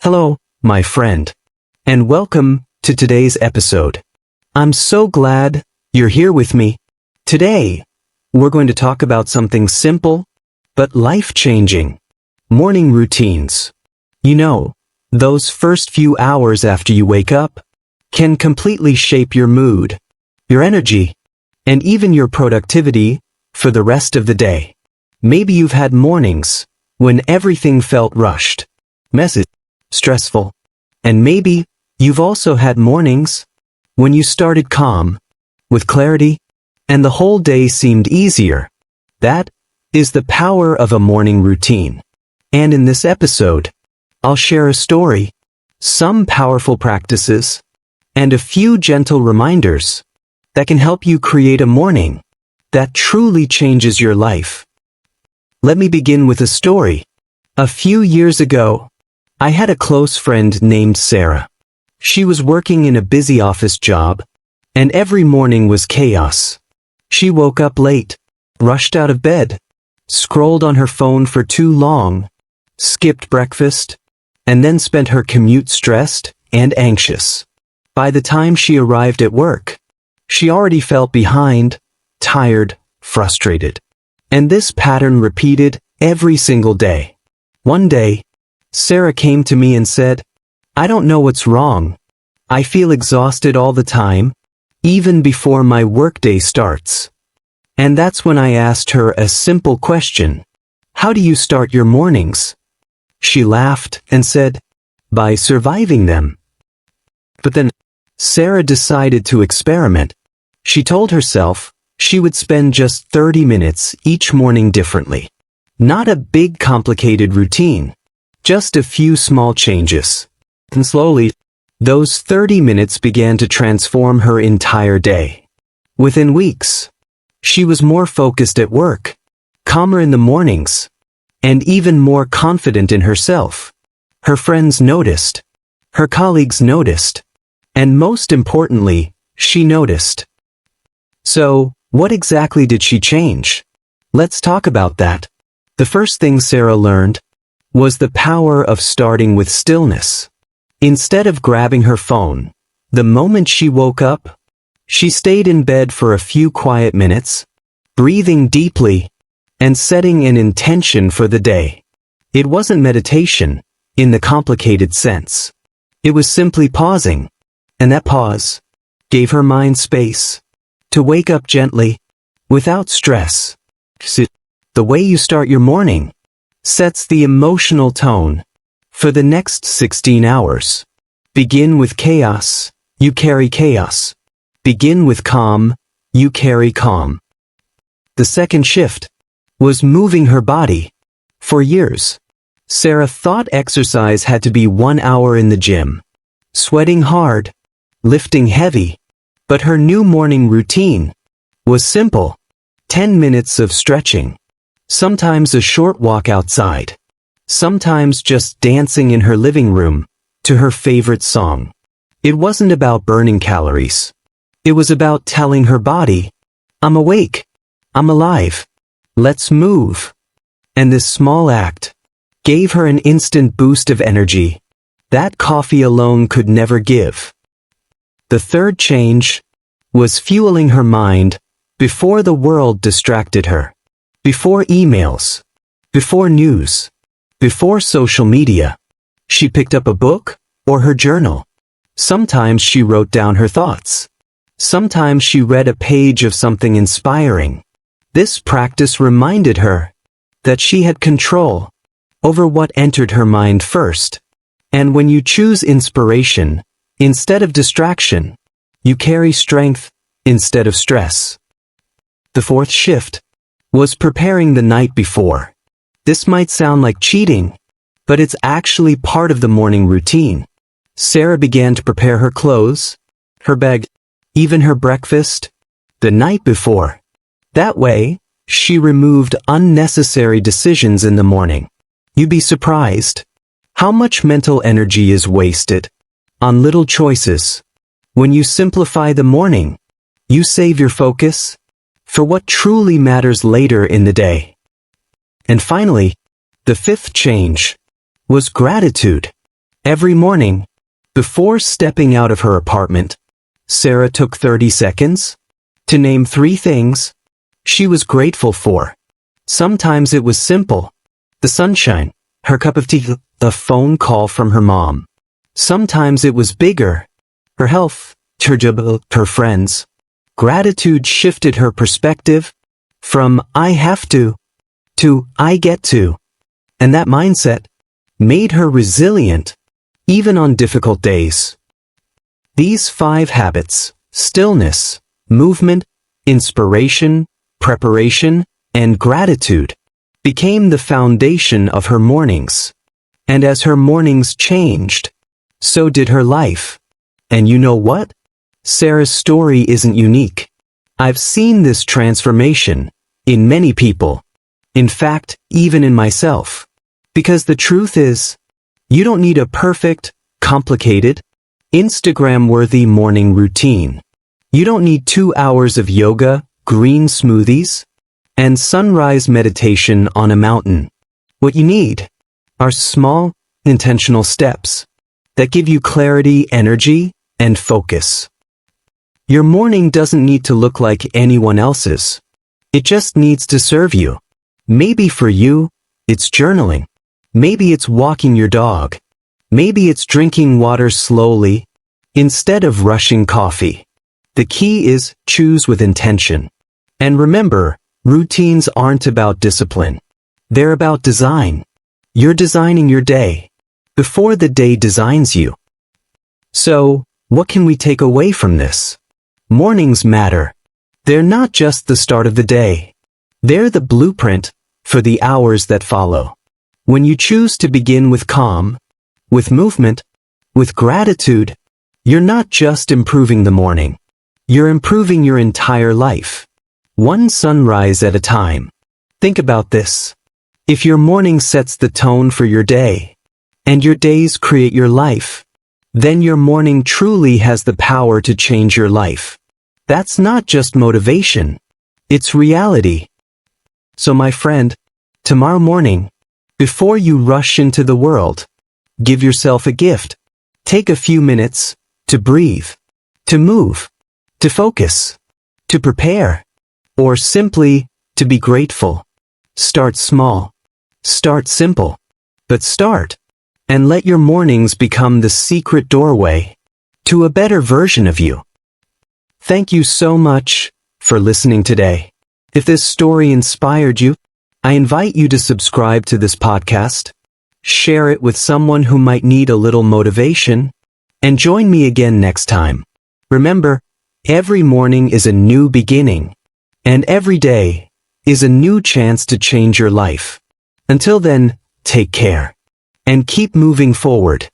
Hello, my friend, and welcome to today's episode. I'm so glad you're here with me. Today, we're going to talk about something simple but life-changing: morning routines. You know, those first few hours after you wake up can completely shape your mood, your energy, and even your productivity for the rest of the day. Maybe you've had mornings when everything felt rushed, messy, stressful, and maybe you've also had mornings when you started calm, with clarity, and the whole day seemed easier. That is the power of a morning routine. And in this episode, I'll share a story, some powerful practices, and a few gentle reminders that can help you create a morning that truly changes your life. Let me begin with a story. A few years ago, I had a close friend named Sarah. She was working in a busy office job, and every morning was chaos. She woke up late, rushed out of bed, scrolled on her phone for too long, skipped breakfast, and then spent her commute stressed and anxious. By the time she arrived at work, she already felt behind, tired, frustrated. And this pattern repeated every single day. One day, Sarah came to me and said, "I don't know what's wrong. I feel exhausted all the time, even before my workday starts." And that's when I asked her a simple question: "How do you start your mornings?" She laughed and said, "By surviving them." But then, Sarah decided to experiment. She told herself she would spend just 30 minutes each morning differently. Not a big complicated routine, just a few small changes. And slowly, those 30 minutes began to transform her entire day. Within weeks, she was more focused at work, calmer in the mornings, and even more confident in herself. Her friends noticed, her colleagues noticed, and most importantly, she noticed. So, what exactly did she change? Let's talk about that. The first thing Sarah learned was the power of starting with stillness. Instead of grabbing her phone, the moment she woke up, she stayed in bed for a few quiet minutes, breathing deeply, and setting an intention for the day. It wasn't meditation, in the complicated sense. It was simply pausing, and that pause gave her mind space to wake up gently, without stress. The way you start your morning sets the emotional tone for the next 16 hours. Begin with chaos, you carry chaos. Begin with calm, you carry calm. The second shift was moving her body. For years, Sarah thought exercise had to be 1 hour in the gym, sweating hard, lifting heavy. But her new morning routine was simple: 10 minutes of stretching. Sometimes a short walk outside. Sometimes just dancing in her living room to her favorite song. It wasn't about burning calories. It was about telling her body, "I'm awake. I'm alive. Let's move." And this small act gave her an instant boost of energy that coffee alone could never give. The third change was fueling her mind before the world distracted her. Before emails, before news, before social media, she picked up a book or her journal. Sometimes she wrote down her thoughts. Sometimes she read a page of something inspiring. This practice reminded her that she had control over what entered her mind first. And when you choose inspiration instead of distraction, you carry strength instead of stress. The fourth shift was preparing the night before. This might sound like cheating, but it's actually part of the morning routine. Sarah began to prepare her clothes, her bag, even her breakfast, the night before. That way, she removed unnecessary decisions in the morning. You'd be surprised how much mental energy is wasted on little choices. When you simplify the morning, you save your focus for what truly matters later in the day. And finally, the fifth change was gratitude. Every morning, before stepping out of her apartment, Sarah took 30 seconds to name 3 things she was grateful for. Sometimes it was simple: the sunshine, her cup of tea, the phone call from her mom. Sometimes it was bigger: her health, her job, her friends. Gratitude shifted her perspective from "I have to" "I get to," and that mindset made her resilient, even on difficult days. These 5 habits: stillness, movement, inspiration, preparation, and gratitude, became the foundation of her mornings. And as her mornings changed, so did her life. And you know what? Sarah's story isn't unique. I've seen this transformation in many people. In fact, even in myself. Because the truth is, you don't need a perfect, complicated, Instagram-worthy morning routine. You don't need 2 hours of yoga, green smoothies, and sunrise meditation on a mountain. What you need are small, intentional steps that give you clarity, energy, and focus. Your morning doesn't need to look like anyone else's. It just needs to serve you. Maybe for you, it's journaling. Maybe it's walking your dog. Maybe it's drinking water slowly instead of rushing coffee. The key is choose with intention. And remember, routines aren't about discipline. They're about design. You're designing your day before the day designs you. So, what can we take away from this? Mornings matter. They're not just the start of the day. They're the blueprint for the hours that follow. When you choose to begin with calm, with movement, with gratitude, you're not just improving the morning. You're improving your entire life. One sunrise at a time. Think about this. If your morning sets the tone for your day, and your days create your life, then your morning truly has the power to change your life. That's not just motivation. It's reality. So my friend, tomorrow morning, before you rush into the world, give yourself a gift. Take a few minutes to breathe, to move, to focus, to prepare, or simply to be grateful. Start small. Start simple. But start, and let your mornings become the secret doorway to a better version of you. Thank you so much for listening today. If this story inspired you, I invite you to subscribe to this podcast, share it with someone who might need a little motivation, and join me again next time. Remember, every morning is a new beginning, and every day is a new chance to change your life. Until then, take care, and keep moving forward.